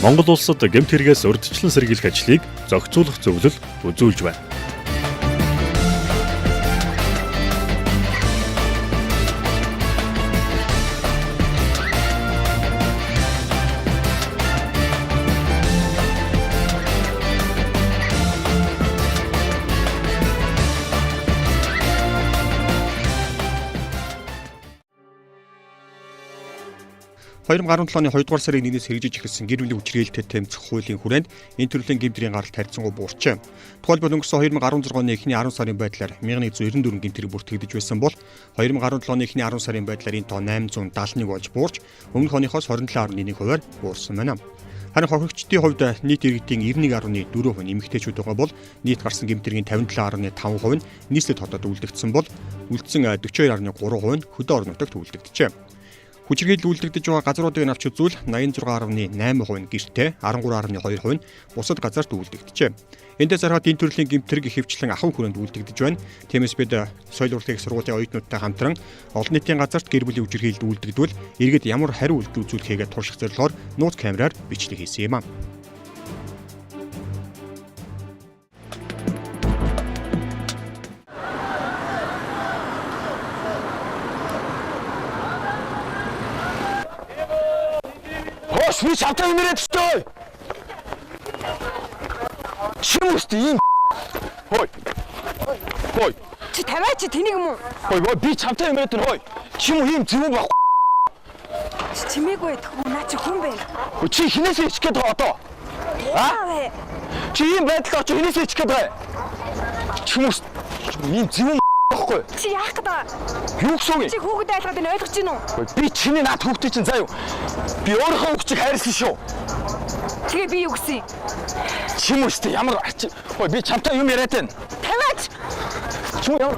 Монгол улсад гэмт хэрэгээс урьдчилан сэргийлэх ажлыг зохицуулах зөвлөл үзүүлж байна. оны 2 дугаар сарын 1-ээс хэрэгжиж эхэлсэн гэр бүлийн хүчирхийлэлтэй тэмцэх хуулийн хүрээнд энэ төрлийн гэмтрийн гаралт харьцангуй буурчээ. Тухайлбал өнгөрсөн 2016 оны эхний 10 сарын байдлаар 1194 гэмтрийг бүртгэгдэж байсан бол 2017 оны эхний 10 сарын байдлаар энэ тоо 871 болж буурч өмнөх оныхоос 27.1%-аар буурсан байна. Харин хохирогчдын хувьд нийт иргэдийн 91.4% эмэгтэйчүүд байгаа бол нийт гарсан гэмтрийн 57.5% нь нийслэл хотод үлдэгдсэн бол үлдсэн 42.3% нь хөдөө орон нутагт үлдэгджээ. Хүчирхийлэл үйлдэгдэж байгаа газруудыг авч үзвэл 86.8% нь гэртээ, 13.2% нь бусад газарт үйлдэгдэжээ. Эндээс харахад энэ төрлийн гэмтрэг ихэвчлэн ахуй хүрээнд үйлдэгдэж байна. Тиймээс бид соёл урлагийн сургуулийн оюутнуудтай хамтран олон нийтийн газарт гэр бүлийн хүчирхийлэлд үйлдэгдвэл иргэд ямар хариу үйлдэл үзүүлэхээ турших зорилгоор нууц камераар бичлэг хийсэн юм а. Би чамтай имэрэд өстой. Чим өстой юм. Хой. Чи тавиач тэнийг юм уу? Хой би чамтай имэрэд хой. Чим юм зүв баг. Чи чимээгүй тэгвэл наа чи хүн бэ? Чи хинээсээ ичгээд байгаа одоо? Аа? Чи юм байдлаа чи хинээсээ ичгээд байгаа. Чим өстой. Ийм зүв байхгүй. Чи яах гэдэг? Юу гэсэн үг? Чи хүүхэд айлгаад энэ ойлгож байна уу? Би чиний наад хүүхдээ чинь заа юу? Би өөрийнхөө хүүхдийг хайрлсан шүү. Тэгээ би юу гэсэн? Чим өстэй ямар хой би чамтай юм яриад байна. Тавиач. Чим ямар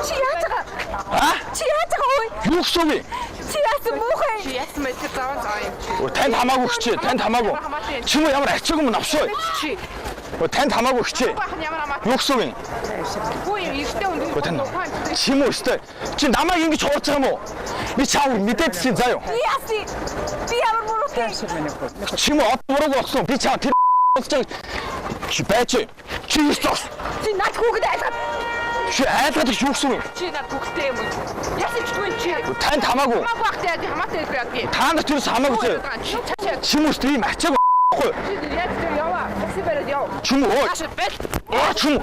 Чи яаж байгаа? Чи яаж байгаа вэ? юу гэсэн үг? Чи яасан муухай? Чи яасан мэт заа юм. Танд хамаагүй хчээ, танд хамаагүй. Чим ямар ачаагүй юм авшгүй. Чи Танд хамаагүй хчээ. ямар хамаагүй. Юу гэсэн үг? Хүү юм ихтэй үндэ. Чим өстэй. Чи намайг ингэж хуурч байгаа юм уу? Би чаав мэдээдсэн заа юу? Би яасан? Би ямар муухай? Чим од мураг болсон. Би чаав тэр болж байгаа. Чи байж. Чи юу гэсэн? Чи над хүүхэд айлгаад. Чи айлгаад юу гэсэн үг? Чи над хүүхдээ юм уу? Яасан ч түн чи. Танд хамаагүй. Хамаагүй яа хамаатай яа би. Та нар тэрс хамаагүй. Чим өстэй юм ачаагүй. Чи яаж тэр яваа? Такси бараад яв. Чим өө. Чим.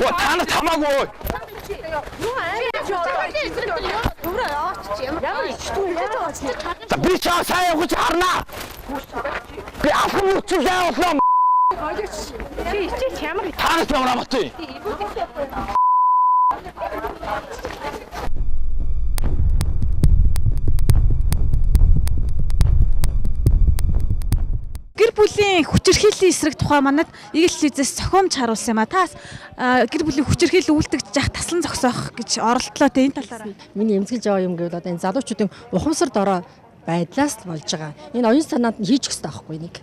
Оо та нар хамаагүй. Би чаа сайн явж харнаа. Би афрын үчиг явуулсан. Чи ичээ чамар. Та нар ямар амттай. Гэр бүлийн хүчирхийллийн эсрэг тухай манад Игэл телевизээс зохиомж харуулсан юм а. Таас гэр бүлийн хүчирхийлэл үйлдэгдэж явах таслан зогсоох гэж оролдлоо те энэ талаараа. Миний эмзэглэж байгаа юм гэвэл одоо энэ залуучуудын ухамсар дорой байдлаас л болж байгаа. Энэ оюун санаанд нь хийж өгсөн байхгүй нэг.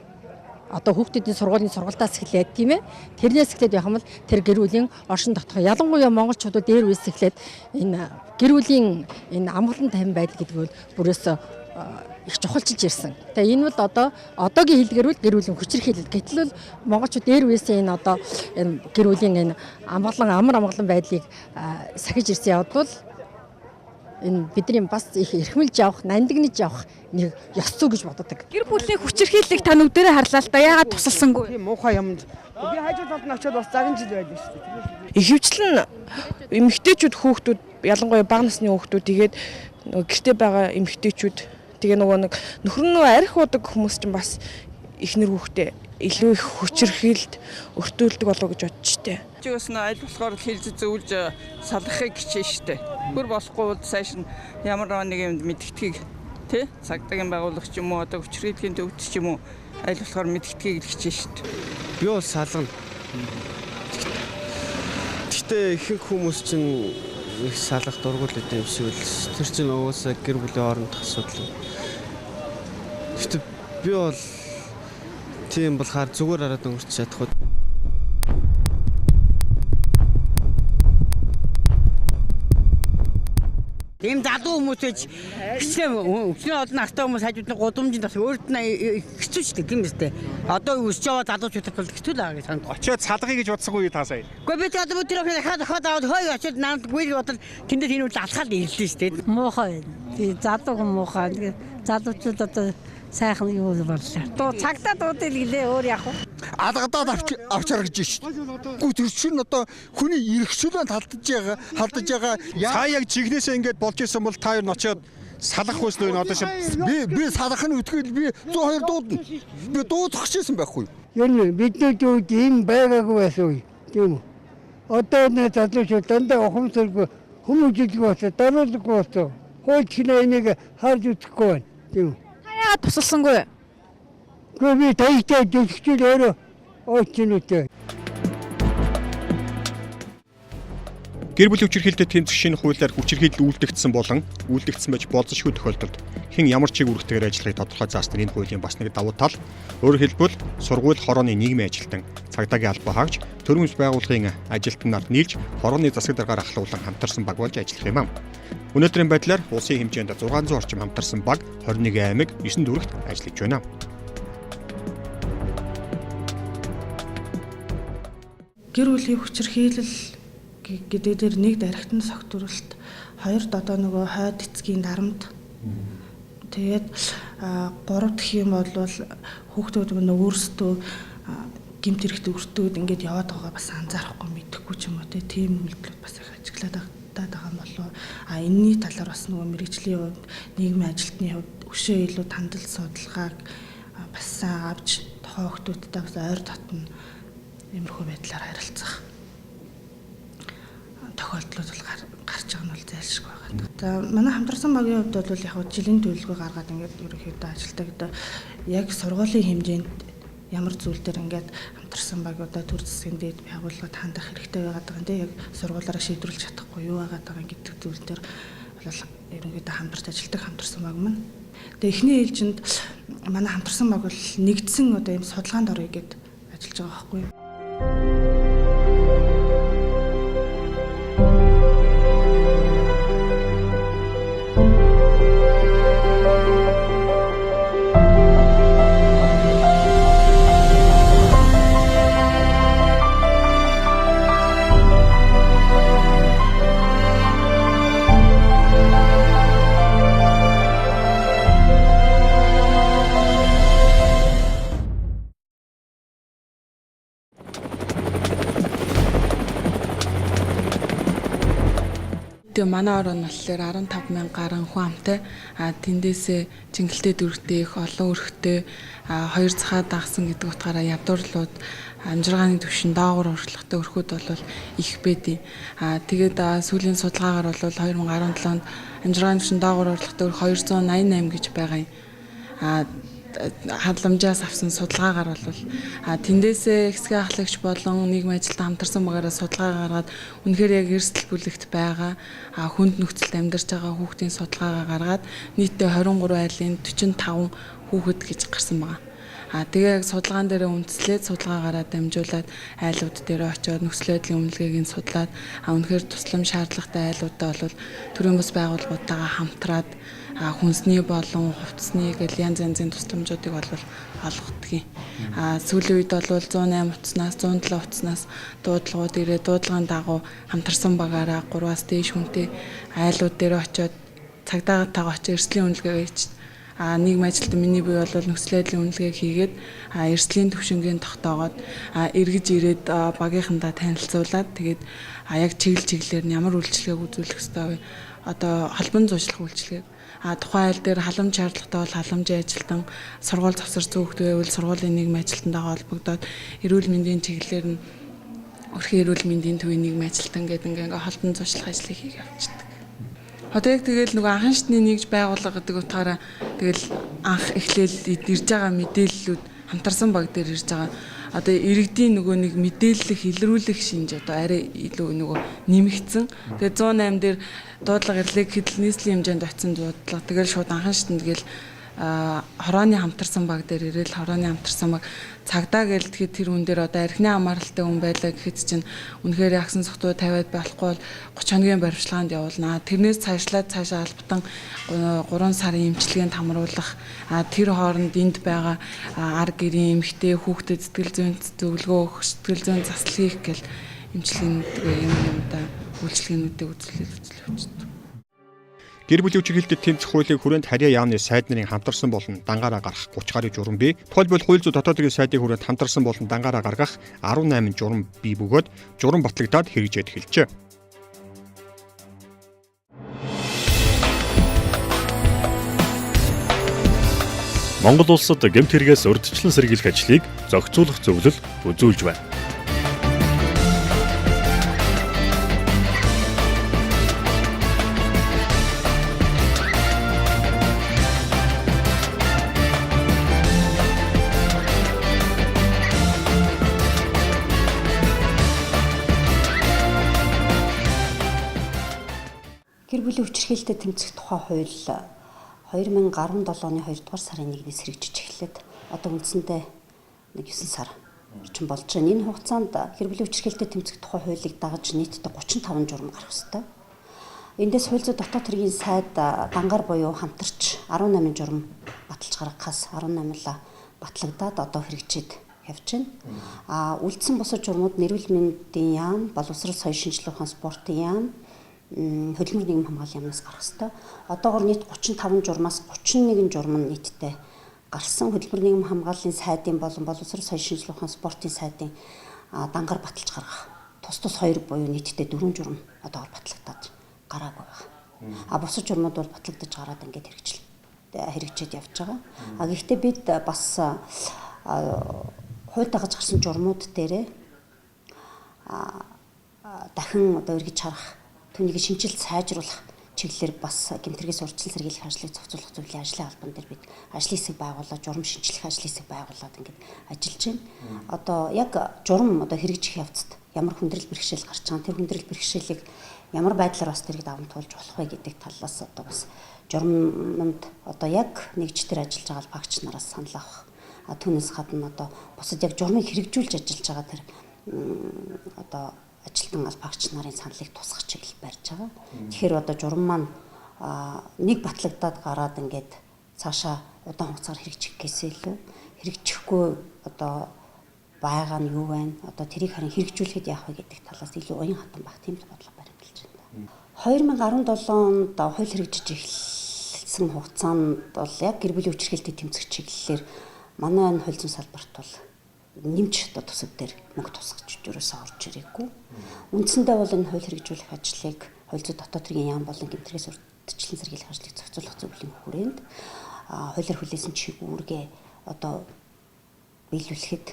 Одоо хүүхдүүдийн сургуулийн сургалтаас эхлээд тийм ээ. Тэрнээс эхлээд явах юм бол тэр гэр бүлийн оршин тогтнох ялангуяа монголчууд дээр үес эхлээд энэ гэр бүлийн энэ амгалан тайван байдал гэдэг нь бүрээс их чухалчилж ирсэн. Тэгээ энэ бол одоогийн хэлгээр бол гэр бүлийн хүчирхийлэл. Гэтэл бол монголчууд дээр үесээ энэ одоо энэ гэр бүлийн энэ амар амгалан байдлыг сахиж ирсэн явд бол энэ бидний бас их эрхмэлж авах, нандинж авах нэг ёс зүй гэж боддог. Гэр бүлийн хүчирхийллийг та нүдэрээ харлаа л да. Яагаад тусалсангүй? Тийм муухай юмд. Би хажууд болон очиод бас загин жил байлаа шүү дээ. Ихэвчлэн эмэгтэйчүүд хүүхдүүд ялангуяа бага насны хүүхдүүд тэгээд гэртээ байгаа эмэгтэйчүүд тэгээ нэг нөхөр нь арх удаг хүмүүс ч бас ихнэр хүүхдээ илүү их хүчирхийлэлд өртөөлдөг болов гэж бодож штэ. Чигээс нь аль болохоор хэлж зөвлж салахыг хичээн штэ. Бүр болохгүй бол цааш нь ямар нэг юмд мэдгэдгийг тий цагдаагийн байгууллага ч юм уу одоо хүчирхийллийн төвд ч юм уу аль болохоор мэдгэдгийг хичээн штэ. Би бол салгана. Гэхдээ ихэнх хүмүүс чинь их салах дургуул гэдэг юм шиг л тэр чинь угаасаа гэр бүлийн хоорондох асуудал. Гэхдээ би бол тийм болохоор зүгээр хараад өнгөрч чадах. Ийм залуу хүмүүсэж өчнөө олон настай хүмүүс хажууд нь гудамжинд бас өөрт нь хэцүү шүү дээ тийм үстэй. Одоо өсч яваа залуучуудад бол хэцүү л байгаа гэж санагдав. Очиод салгахыг гэж бодсонгүй та сая. Гэхдээ би одоо тэр хахад аваад хойг очиод наанд гүйж бодол тэндээ энэ үл алхаад ирлээ шүү дээ. Муухай байна. Би залууг муухай. Залуучууд одоо сайхан юу боллоо. Дуу цагтаа дуудал гэлээ өөр яах вэ? Алгадаад авчаар гэж шүү. Гү тэр чинь одоо хүний эрхчлэн халдаж байгаа. Сая яг жигнэсээ ингэж болж исэн бол та хоёр очиод салах байсан уу одоо шиг би салах нь үтгэл би 102 дуудана. Би дуудах гэсэн байхгүй. Энэ бидний дүүд энэ байгаагүй байсан үү? Тийм үү? Одоо нэг залуучууд дандаа ухамсаргүй хүмүүжлэг болсон, даруулахгүй болсон. Хойч энийг харж үзэхгүй байна. Тийм үү? Яа тусалсангүй. Гэхдээ би таяхтай дэвшчихэл өөрөө очинутэй. Гэр бүлийн хүчирхийлэлтэй тэмцэх шинэ хуулиар хүчирхийлэл үйлдэгдсэн болон үйлдэгдсэн байж болзошгүй тохиолдолд хэн ямар чиг үүрэгтэйгээр ажиллахыг тодорхой заасны энэ хуулийн бас нэг давуу тал. Өөрөөр хэлбэл сургууль хорооны нийгмийн ажилтан цагдаагийн албаа хаагч төрийн өмч байгууллагын ажилтан нарт нийлж хорооны засаг даргаар ахлуулан хамтарсан баг болж ажиллах юм. Өнөөдрийн байдлаар улсын хэмжээнд 600 орчим хамтарсан баг 21 аймаг 9 дүрэгт ажиллаж байна. Гэр бүлийн хүчирхийлэл гэдэг дээр нэг дарагтны согтууралт, хоёрд одоо нөгөө хойд эцгийн дарамт. Тэгээд гурав дахь юм бол хүүхдүүд өөрсдөө гэмт хэрэгт өртөөд ингээд яваад байгаа бас анзаарахгүй мэдэхгүй ч юм уу тийм үйлдэлүүд бас их ажиглаад байгаа юм болов. Энэний талаар бас нөгөө мэргэжлийн хувьд, нийгмийн ажилтны хувьд өшөө илүү тандал судалгааг бас авч хүүхдүүдтэй бас ойр дотно иймэрхүү байдлаар харилцах тохиолдлууд бол гарч байгаа нь бол зайлшгүй байгаа. За манай хамтарсан багийн хувьд бол яг жилийн төлөвлөгөө гаргаад ингээд ерөнхийдөө ажилтдаг. Яг сургуулийн хэмжээнд ямар зүйл дээр ингээд хамтарсан багуудаа төр засгийн дээд байгууллагад хандах хэрэгтэй байгаад байгаа юм тийм яг сургуулаараа шийдвэрлэж чадахгүй юу байгаад байгаа гэдэг зүйл дээр бол ерөнхийдөө хамтарч ажилтдаг хамтарсан баг маань. Тэгээ эхний ээлжинд манай хамтарсан баг бол нэгдсэн одоо ийм судалгаанд орё гэд ажиллаж байгаа байхгүй юу? Тэгээ манай орон болохоор 15,000 гаруй хүн амтай тэндээсээ жингэлтэй дүрхтэй их олон өрхтэй 2 цагаа дагсан гэдэг утгаараа ядуурлууд амжиргааны түвшин доогуур уршлагтай өрхүүд бол их байдیں۔ Тэгээд сүүлийн судалгаагаар бол 2017 онд амжиргааны түвшин доогуур уршлагтай өрх 288 гэж байгаа юм. Хадламжаас авсан судалгаагаар бол тэндээсээ хэсгийн ахлагч болон нийгмийн ажилтан хамтарсан багаараа судалгаа гаргаад үнэхээр яг эрсдэл бүлэгт байгаа хүнд нөхцөлд амьдарч байгаа хүүхдийн судалгаагаа гаргаад нийтдээ 23 айлын 45 хүүхэд гэж гарсан байгаа. Тэгээ яг судалгаан дээр үндэслээд судалгаагаараа дамжуулаад айлууд дээр очиод нөхцөл байдлын үнэлгээг нь судлаад үнэхээр туслам шаардлагатай айлуудаа бол төрийн бас байгууллагуудтайгаа хамтраад хүнсний болон хувцсны гэл янз янзын тусламжуудыг бол олгодгийг. Сүүлийн үед бол 108 утаснаас 107 утаснаас дуудлагууд ирээд дуудлагын дагуу хамтарсан багаараа 3-аас дээш хүнтэй айлууд дээр очиод цагдаагтайгаа очиж эрсдлийн үнэлгээ хийж нийгмийн ажилтан миний бие бол нөхцөл байдлын үнэлгээ хийгээд эрсдлийн төвшингийн тогтоогоод эргэж ирээд багийнхандаа танилцуулаад тэгээд яг чиглэлээр нь ямар үйлчлэгийг үзүүлэх ёстой вэ? Одоо холбон зуучлах үйлчлэгийг тухайн айл дээр халамж шаардлагатай бол халамжийн ажилтан, сургууль завсарсан хүүхэд байвал сургуулийн нийгмийн ажилтантайгаа холбогдоод эрүүл мэндийн чиглэлээр нь өрхийн эрүүл мэндийн төвийн нийгмийн ажилтан гэдэг ингээ холбон зуучлах ажлыг хийж явчихдаг. Одоо яг тэгэл нөгөө анхан шатны нэгж байгууллага гэдэг утгаараа тэгэл анх эхлээл ирж байгаа мэдээллүүд хамтарсан баг дээр ирж байгаа. Одоо иргэдийн нөгөө нэг мэдээлэл илрүүлэх шинж одоо арай илүү нөгөө нэмэгдсэн. Тэгээ 108 дээр дуудлага ирлээ гэхэд нийслэлийн хэмжээнд очисон дуудлага тэгэл шууд анхан шатнд тэгэл хорооны хамтарсан баг дээр ирээл хорооны хамтарсан баг цагдаа гэлдэхэд тэр хүн дээр одоо архины хамааралтай хүн байлаа гэхэд чинь үнэхээр ягсан сохтуу тавиад болохгүй бол 30 хоногийн баримтлагаанд явуулнаа. Тэрнээс цаашлаад цаашаа албатан 3 сарын эмчилгээнд хамруулах тэр хооронд энд байгаа ар гэрийн эмэгтэй хүүхдэд сэтгэл зүйн зөвлөгөө өгөх, сэтгэл зүйн засал хийх гэл эмчилгээнүүдээ юмдаа үйлчлэгээнүүдийг үзүүлээд Гэр бүлийн хүчирхийлэлд тэмцэх хуулийн хүрээнд харьяа яамны сайд нарын хамтарсан болон дангаараа гарах 30 гаруй журам бий. Тухайлбал хууль зүйн дотоодын сайдын хүрээнд хамтарсан болон дангаараа гаргах 18 журам бий бөгөөд журам батлагдаад хэрэгжээд эхэлжээ. Монгол улсад гэмт хэрэгээс урьдчилан сэргийлэх ажлыг зохицуулах зөвлөл үзүүлж байна. Гэр бүлийн хүчирхийлэлтэд тэмцэх тухай хууль 2017 оны 2 дугаар сарын 1-ээс хэрэгжиж эхлээд одоо үндсэндээ 9 сар орчим болж байна. Энэ хугацаанд гэр бүлийн хүчирхийлэлтэд тэмцэх тухай хуулийг дагаж нийтдээ 35 журам гарах ёстой. Эндээс хууль зүйн дотоод хэргийн сайд дангаар буюу хамтарч 18 журам баталж гаргахаас 18-ла батлагдаад одоо хэрэгжээд явж байна. Үлдсэн бусад журмууд нэрвэл мэндийн яам, боловсрол соёлын шинжилгээ ухаан спортын яам, хөдөлмөр нийгэм хамгааллын яамнаас гарах ёстой. Одоогоор нийт 35 журмаас 31 журам нь нийтдээ гарсан. Хөдөлмөр нийгэм хамгааллын сайдын болон боловсрол соёлын шинжилгээ ухаан спортын сайдын дангаар баталж гаргах тус 2 буюу нийтдээ 4 журам одоогоор батлагдаад гараагүй байна. Бусад журмууд бол батлагдаж гараад ингээд хэрэгжээд явж байгаа. Гэхдээ бид бас хууль дагаж гарсан журмууд дээрээ дахин одоо эргэж харах, түүнийг шинжилж сайжруулах чиглэлээр бас гэмтэргээс урьдчилан сэргийлэх ажлыг зохицуулах зөвлөлийн ажлын албан дээр бид ажлын хэсэг байгуулаад журам шинжилэх ажлын хэсэг байгуулад ингээд ажиллаж байна. Одоо яг журам одоо хэрэгжих явцад ямар хүндрэл бэрхшээл гарч байгаа, тэр хүндрэл бэрхшээлийг ямар байдлаар бас тэрийг даван туулж болох вэ гэдэг талаас одоо бас журамд одоо яг нэгжтэр ажиллаж байгаа багч нараас санал авах. Түүнээс гадна одоо бусад яг журмыг хэрэгжүүлж ажиллаж байгаа тэр одоо ажилтан албаагч нарын саналыг тусгах чиглэл барьж байгаа. Тэгэхээр одоо журам маань нэг батлагдаад гараад ингээд цаашаа удаан хугацаар хэрэгжих гэсээ илүү хэрэгжихгүй одоо байгаа нь юу вэ? Одоо тэрийг харин хэрэгжүүлэхэд яах вэ гэдэг талаас илүү уян хатан баг тийм бодлого баримталж байна. 2017 онд хууль хэрэгжиж эхэлсэн хугацаанд бол яг гэр бүлийн хүчирхийлэлтэд тэмцэх чиглэлээр манай энэ хууль зүйн салбарт бол нэмж одоо төсөв дээр мөнгө тусгаж юусаа орж ирээгүй. Үндсэндээ бол энэ хууль хэрэгжүүлэх ажлыг хууль зүйн дотоод хэргийн яам болон гэмтэргээс урьдчилан сэргийлэх ажлыг зохицуулах зөвлөлийн хүрээнд хуулиар хүлээсэн чиглэлгээ одоо биелүүлэхэд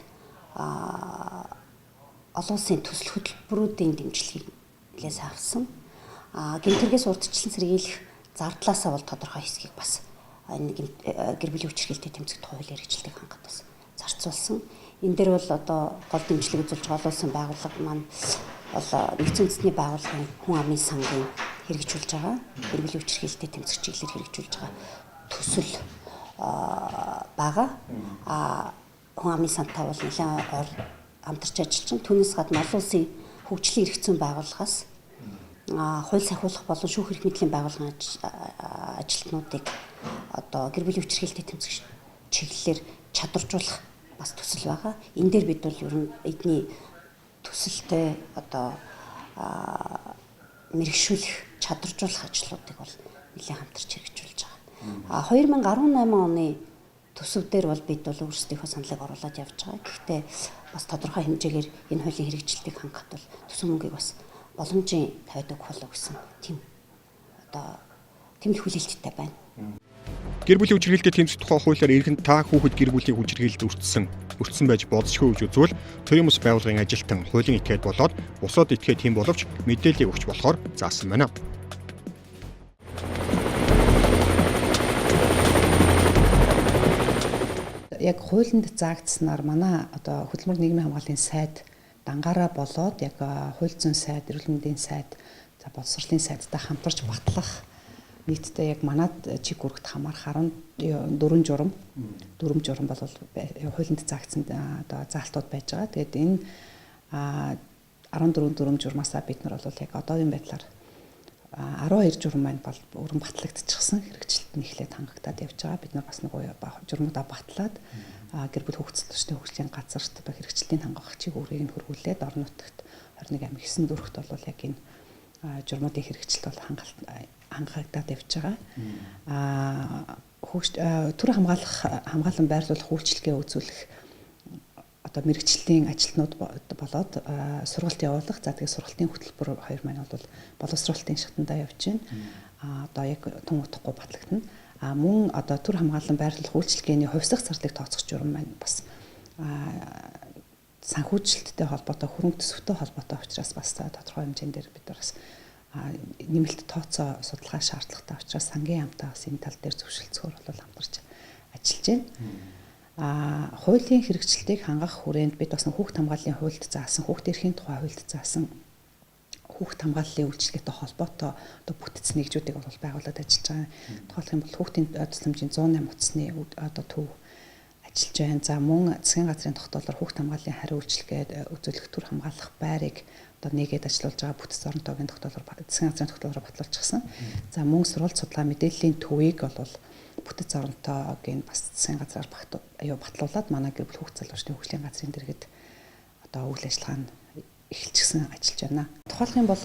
олон улсын төсөл хөтөлбөрүүдийн дэмжлэгээс авсан. Гэмтэргээс урьдчилан сэргийлэх зардлаасаа бол тодорхой хэсгийг бас энэ гэр бүлийн хүчирхийлэлтэд тэмцэх тухай хууль хэрэгжилтийг хангахад бас зарцуулсан. Энэ дээр бол одоо гол дэмжлэг үзүүлж байгаа олон улсын байгууллага маань бол нэгдсэн үндэсний байгууллагын хүн амын сангийн хэрэгжүүлж байгаа гэр бүлийн хүчирхийлэлтэд тэмцэх чиглэлээр хэрэгжүүлж байгаа төсөл байгаа. Хүн амын сантай бол нэлээд хамтарч ажиллаж байна. Түүнээс гадна олон улсын хөгжлийн эрх зүйн байгууллагаас хууль сахиулах болон шүүх эрх мэдлийн байгууллагын ажилтнуудыг одоо гэр бүлийн хүчирхийлэлтэд тэмцэх чиглэлээр чадваржуулах бас төсөл байгаа. Энэ дээр бид бол ер нь эдний төсөлтэй одоо мэрэгшүүлэх, чадваржуулах ажлуудыг бол нэлээд хамтарч хэрэгжүүлж байгаа. 2018 оны төсөв дээр бол бид бол өөрсдийнхөө саналыг оруулаад явж байгаа. Гэхдээ бас тодорхой хэмжээгээр энэ хуулийн хэрэгжилтийг хангахад бол төсөв мөнгийг бас боломжийн тавьдаг болов гэсэн тийм одоо тэмдэг хүлээлттэй байна. Гэр бүлийн хүчирхийлэлтэд тэмцэх тухай хуулиар иргэн та хүүхэд гэр бүлийн хүчирхийлэлд өртсөн байж болзошгүй гэж үзвэл төрийн бас байгууллагын ажилтан хуулийн этгээд болоод бусад этгээд тийм боловч мэдээлэл өгч болохоор заасан байна. Яг хуулинд заагдсанаар манай одоо хөдөлмөр нийгмийн хамгааллын сайд дангаараа болоод яг хууль зүйн сайд, эрүүл мэндийн сайд, боловсролын сайдтай хамтарч батлах нийтдээ яг манад чиг үүрэгт хамаарах 4 журам бол хуулинд заагдсан одоо заалтууд байж байгаа. Тэгээд энэ 14 журмаасаа бид нар бол яг одоогийн байдлаар 12 журам маань бол өрн батлагдчихсан хэрэгжилт нь эхлээд хангагдаад явж байгаа. Бид нар бас нэг журмуудаа батлаад гэр бүл хөгжил төсний хөгжлийн газарт одоо хэрэгжилтийн хангах чиг үүргийг нь хөрвүүлээд орон нутагт 21 амь 9 дөрөвт бол яг энэ журмуудын хэрэгжилт бол хангагдаад явж байгаа. Төр хамгаалан байрлуулах үйлчилгээ үзүүлэх одоо мэрэгчлийн ажилтнууд болоод сургалт явуулах. За тэгээд сургалтын хөтөлбөр 2 маань бол боловсруулалтын шатандаа явж байна. Одоо яг тун утгагүй батлагдана. Мөн одоо төр хамгаалан байрлуулах үйлчилгээний хувьсах зарлыг тооцох журам маань бас санхүүжилттэй холбоотой хөрөнгө төсөвтэй холбоотой учраас бас тодорхой хэмжээндээр бид бас нэмэлт тооцоо судалгаа шаардлагатай учраас сангийн яамтай бас энэ тал дээр зөвшөлтсөөр бол хамтарч ажиллаж байна. Хуулийн хэрэгжилтийг хангах хүрээнд бид бас хүүхд хамгааллын хуульд заасан, хүүхд эрхийн тухай хуульд заасан хүүхд хамгааллын үйлчилгээтэй холбоотой одоо бүтэц нэгжүүдийг бол байгуулад ажиллаж байгаа. Тухайлх юм бол хүүхдийн тусламжийн 108 утасны одоо төв ажиллаж байна. За мөн засгийн газрын тогтоолоор хүүхд хамгааллын хариу үйлчилгээд үзүүлэх төр хамгаалах байрыг одоо нэгээд ажиллуулж байгаа бүтэц орон тоогийн тогтоолоор засгийн газрын тогтоолоор батлуулчихсан. За мөн сурвалж судалгаа мэдээллийн төвийг бол бүтэц орон тоогийн бас засгийн газраар батлуулаад манай гэр бүл хүүхд залуучдын хөгжлийн газрын дэргэд одоо үйл ажиллагаа нь эхэлчихсэн ажиллаж байна. Тухайлх юм бол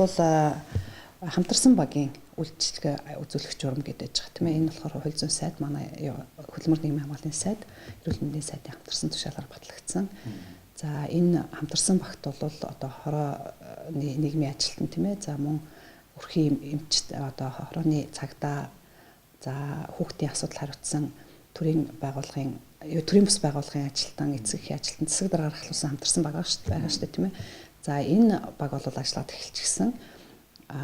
хамтарсан багийн үйлчилгээ үзүүлэх журам гэдэг байж байгаа тийм ээ. Энэ болохоор хууль зүйн сайд манай хөдөлмөр нийгмийн хамгааллын сайд, эрүүл мэндийн сайдын хамтарсан тушаалаар батлагдсан. За энэ хамтарсан багт бол одоо хорооны нийгмийн ажилтан тийм ээ. За мөн өрхийн эмчт одоо хорооны цагдаа, за хүүхдийн асуудал хариуцсан төрийн бус байгууллагын ажилтан, эцэг эхийн ажилтан, засаг даргаар ахлуулсан хамтарсан баг байгаа шүү дээ тийм ээ. За энэ баг бол ажиллаад эхэлчихсэн.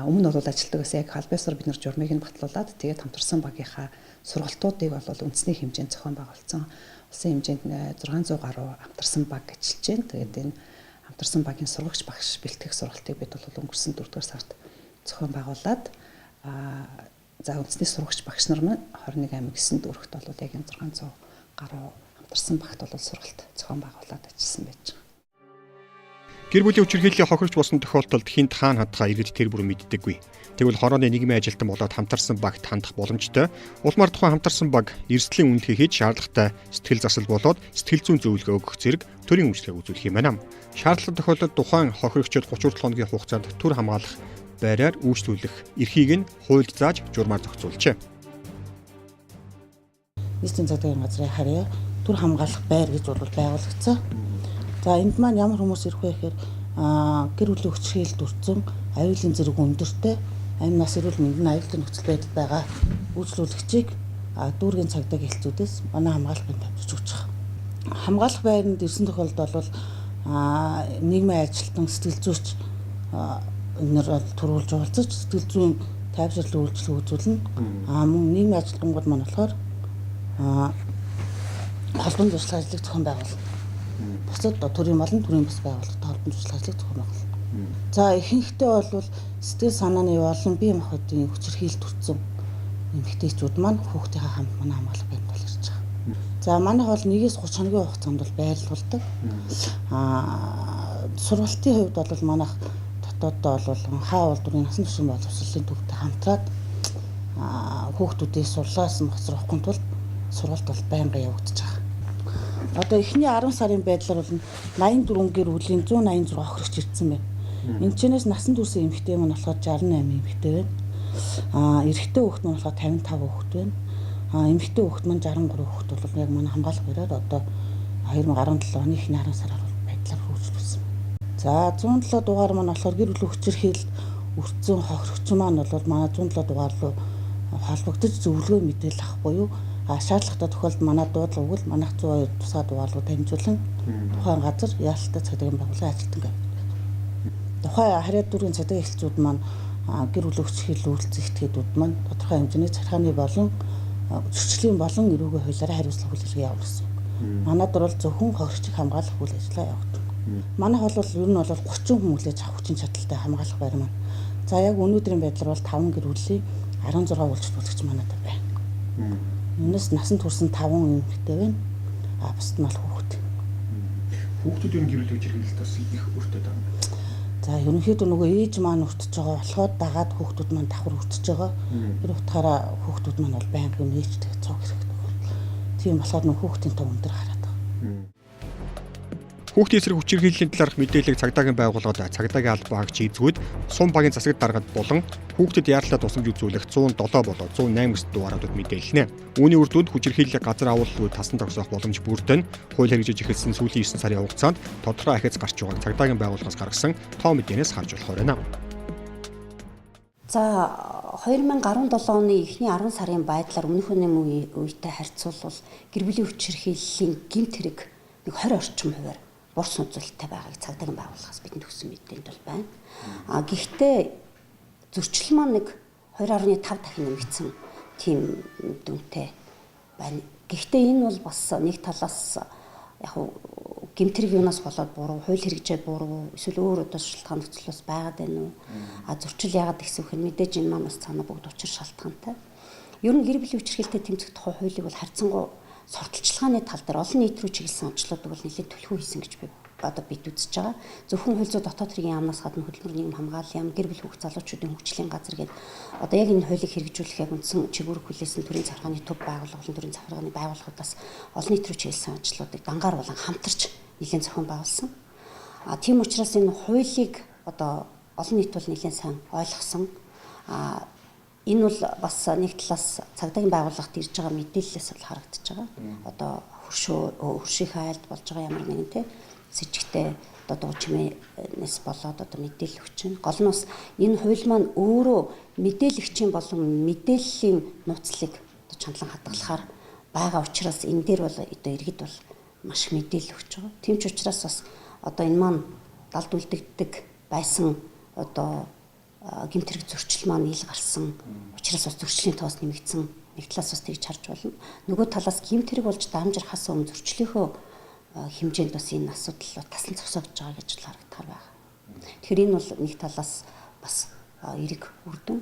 Өмнө нь бол ажилтдаг гэсэн яг халбайсаар бид нар журмыг нь батлуулаад тэгээд хамтарсан багийнхаа сургалтуудыг бол үндэсний хэмжээнд зохион байгуулсан. Улсын хэмжээнд 600 гаруй хамтарсан баг ажиллаж байна. Тэгээд энэ хамтарсан багийн сургагч багш бэлтгэх сургалтыг бид бол өнгөрсөн 4-р сард зохион байгуулад за үндэсний сургагч багш нар маань 21 амь 9 дөрөвт бол яг энэ 600 гаруй хамтарсан багт бол сургалт зохион байгуулад ажилласан байж байгаа. Гэр бүлийн хүчирхийллийн хохирогч болсон тохиолдолд хинт хаана хандхаа иргэд тэр бүр мэддэггүй. Тэгвэл хорооны нийгмийн ажилтан болоод хамтарсан багт хандах боломжтой. Улмаар тухайн хамтарсан баг эрсдлийн үнэлгээ хийж шаардлагатай сэтгэл засал болоод сэтгэл зүйн зөвлөгөө өгөх зэрэг төрийн үйлчлэг үзүүлэх юм байна. Шаардлага тохиолдолд тухайн хохирогчид 37 хоногийн хугацаанд төр хамгаалах байраар үйлчлүүлэх эрхийг нь хуульд зааж журмаар зохицуулжээ. Нийтийн цагдаагийн газрын харьяа төр хамгаалах байр гэж бол байгуулагдсан. За энд маань ямар хүмүүс ирэх вэ гэхээр гэр бүлийн хүчирхийлэлд өртсөн аюулын зэрэг өндөртэй амь нас эрүүл мэндийн аюултай нөхцөл байдалд байгаа үйлчлүүлэгчийг дүүргийн цагдаагийн хэлцүүдээс манай хамгаалахын тавьж өгч байгаа. Хамгаалах байранд ирсэн тохиолдолд бол нийгмийн ажилтан сэтгэл зүйч энээр төрүүлж уулзаж сэтгэл зүйн тайвшруулалтын үйлчлэг үзүүлнэ. Мөн нийгмийн ажилтнууд маань болохоор холбоон туршлага ажлыг зохион байгуулна. Бусад төрийн болон төрийн бас байгууллагатай холбоон туршлага ажлыг зохион байгуулна. За ихэнхдээ бол сэтгэл санааны болон бие махбодын хүчирхийлэлд өртсөн эмэгтэйчүүд маань хүүхдийнхээ хамт манай хамгаалах байранд бол ирж байгаа. За манайх бол 1-ээс 30 хоногийн хугацаанд бол байрлуулдаг. Сургалтын хувьд бол манайх дотооддоо бол хаа улдурын насан туршийн боловсролын төвтэй хамтраад хүүхдүүдийн сурлаасан хоцрохын тулд сургалт бол байнга явагдаж байгаа. Одоо эхний 10 сарын байдлаар бол 84 гэр бүлийн 186 хохирогч ирсэн байна. Энд чинээс насан туршийн эмэгтэй маань болохоор 68 эмэгтэй байна. Эрэгтэй хүүхэд маань болохоор 55 хүүхэд байна. Эмэгтэй хүүхэд маань 63 хүүхэд бол яг манай хамгаалах байраад одоо 2017 оны эхний 10 сараар байдлаар хөгжүүлсэн. За 107 дугаар маань болохоор гэр бүлийн хүчирхийлэлд өртсөн хохирогч маань бол манай 107 дугаар руу холбогдож зөвлөгөө мэдээлэл авах буюу шаардлагатай тохиолдолд манай дуудлага өгвөл манайх 102 тусгай дугаар руу дамжуулан тухайн газар яалттай цагдаагийн байгууллагын ажилтан гав. Тухайн харьяа дүүргийн цагдаагийн хэлцүүд маань гэр бүлийн хүчирхийлэл үйлчлэх этгээдүүд маань тодорхой хэмжээний захиргааны болон зөрчлийн болон эрүүгийн хуулиараа хариуцлага хүлээлгээ явуулсан. Манайд бол зөвхөн хохирогчийг хамгаалах үйл ажиллагаа явагдав. Манайх бол ер нь бол 30 хүн хүлээж авах хүчин чадалтай хамгаалах байр маань. За яг өнөөдрийн байдлаар бол 5 гэр бүлийн 16 үйлчлүүлэгч манайд байна. Үүнээс насанд хүрсэн 5 эмэгтэй байна. Бусд нь бол хүүхэд. Хүүхдүүд юу гэрэл хүчирхийлэлд бас их өртөд байгаа. За ерөнхийдөө нөгөө ээж маань өртөж байгаа болоход дагаад хүүхдүүд маань давхар өртөж байгаа. Тэр утгаараа хүүхдүүд маань бол байнгын нээжтэй цог хэрэгтэй. Тийм болохоор нөгөө хүүхдийн тоо өндөр хараад байгаа. Хүүхдийн эсрэг хүчирхийллийн талаарх мэдээллийг цагдаагийн байгууллагад цагдаагийн албан хаагч эзгүүд сум багийн засагт даргад болон хүүхдэд яаралтай тусламж үзүүлэх 107 болоо 108 дугаараадад мэдээлнэ. Үүний үр дүнд хүчирхийллийг газар агуулгыг тасан зогсоох боломж бүрдэн хууль хэрэгжиж эхэлсэн сүүлийн 9 сарын хугацаанд тодорхой ахиц гарч байгааг цагдаагийн байгууллагаас гаргасан тоо мэдээнээс харж болохоор байна. За 2017 оны эхний 10 сарын байдлаар өмнөхний үетэй харьцуулбал гэр бүлийн хүчирхийллийн гэмт хэрэг 20 орчим хувиар борс үзүүлэлттэй байгааг цагдаагийн байгууллагаас бидэнд өгсөн мэдээнд бол байна. Гэхдээ зөрчил маань 2.5 дахин нэмэгдсэн тийм дүнтэй байна. Гэхдээ энэ бол бас нэг талаас яг гэмт хэрэг юунаас болоод буруу, хууль хэрэгжээ буруу, эсвэл өөр удаа шалтгаан нөхцөлөөс байгаад байна уу? Зөрчил яагаад гэсэн үг нь мэдээж энэ маань бас цаана бүгд учир шалтгаантай. Ер нь гэр бүлийн хүчирхийлэлтэй тэмцэх тухай хуулийг бол харьцангуй сурталчилгааны тал дээр олон нийт рүү чиглэсэн ажлуудыг бол нэлээд төлхөө хийсэн гэж бид үзэж байгаа. Зөвхөн хууль зүйн дотоод хэргийн яамнаас гадна хөдөлмөрийн хамгаалал яам, гэр бүл хүүхд залуучуудын хөгжлийн газар гэдэг одоо яг энэ хуулийг хэрэгжүүлэх яг үндсэн чиглэлээр хүлээсэн төрийн захиргааны төв байгууллага, төрийн захиргааны байгууллагуудаас олон нийт рүү чиглэсэн ажлуудыг дангаар болон хамтарч нэлээд зохион байгуулсан. Тийм учраас энэ хуулийг одоо олон нийт бол нэлээд сайн ойлгосон. Энэ бол бас нэг талаас цагдаагийн байгууллагт ирж байгаа мэдээлэлээс бол харагдаж байгаа. Одоо хөршийн хайлт болж байгаа ямар нэгэн те сэжигтэй одоо дуу чимээнээс болоод одоо мэдээлэл өгч байна. Гол нь бас энэ хууль маань өөрөө мэдээлэгчийн болон мэдээллийн нууцлыг одоо чандлан хадгалахаар байгаа учраас энэ дээр бол одоо иргэд бол маш мэдээлэл өгч байгаа. Тийм ч учраас бас одоо энэ маань далд үлдэгддэг байсан одоо гэмт хэрэг зөрчил маань ил гарсан учраас бас зөрчлийн тоос нэмэгдсэн нэг талаас бас тэгж харж болно. Нөгөө талаас гэмт хэрэг болж дамжирхаас өмнө зөрчлийнхөө хэмжээнд бас энэ асуудал тасан зогсоогдож байгаа гэж харагдахаар байна. Тэгэхээр энэ бол нэг талаас бас эрэг үр дүн.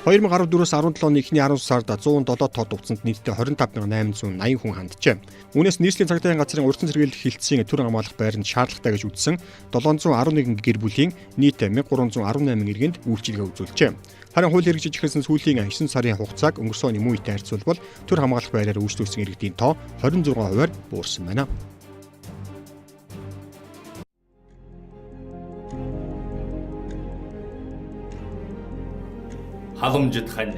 2014-өөс 17 оны эхний 10 сард 107 тод увцанд нийтдээ 25880 хүн ханджээ. Үүнээс нийслэлийн цагдаагийн газрын урьдчилан сэргийлэх хилцээний төр хамгаалах байранд шаардлагатай гэж үзсэн 711 гэр бүлийн нийт 1318 иргэнд үйлчилгээ үзүүлжээ. Харин хууль хэрэгжиж эхэлсэн сүүлийн 9 сарын хугацааг өнгөрсөн оны мөн үетэй харьцуулбал төр хамгаалах байраар үйлчлүүлсэн иргэдийн тоо 26%-аар буурсан байна. Халамжид хань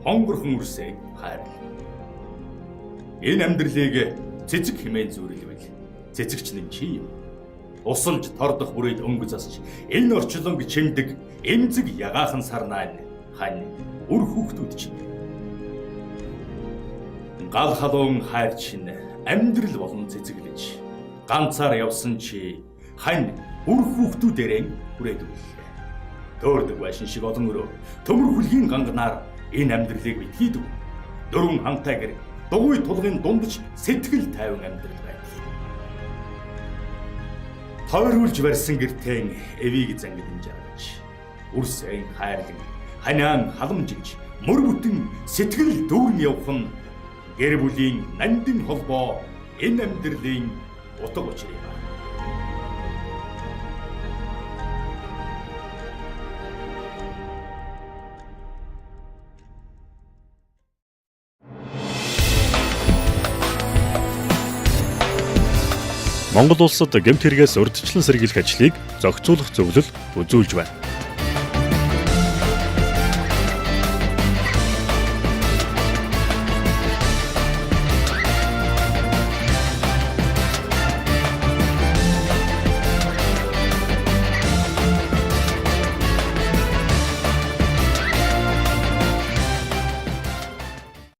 хонгорхон үрсээ хайрл. Энэ амьдралыг цэцэг хэмээн зүрэлвэл цэцэгч нь чи юм. Усалж тордох бүрээд өнгө засч энэ орчлонг чимдэг эмзэг ягаахан сарнаа хань үр хүүхдүүд чинь. Гал халуун хайр чинь амьдрал болон цэцэглэж ганцаар явсан чи хань үр хүүхдүүдэрэн хүрээдвэл төөрдөг байшин шиг олон өрөө төмөр хүлгийн ганганаар энэ амьдралыг битгийдэг. Дөрвөн хантайгэр дугуй тулгын дундч сэтгэл тайван амьдрал байдаг. Тойруулж барьсан гэртэн эвийг зангидэн жаргаж үрсэн хайрлан ханиан халамжиж мөр бүтэн сэтгэл дүүрэн явах нь гэр бүлийн нандин холбоо энэ амьдралын утга учир юм. Монгол улсад гэмт хэрэгээс урьдчилан сэргийлэх ажлыг зохицуулах зөвлөл үзүүлж байна.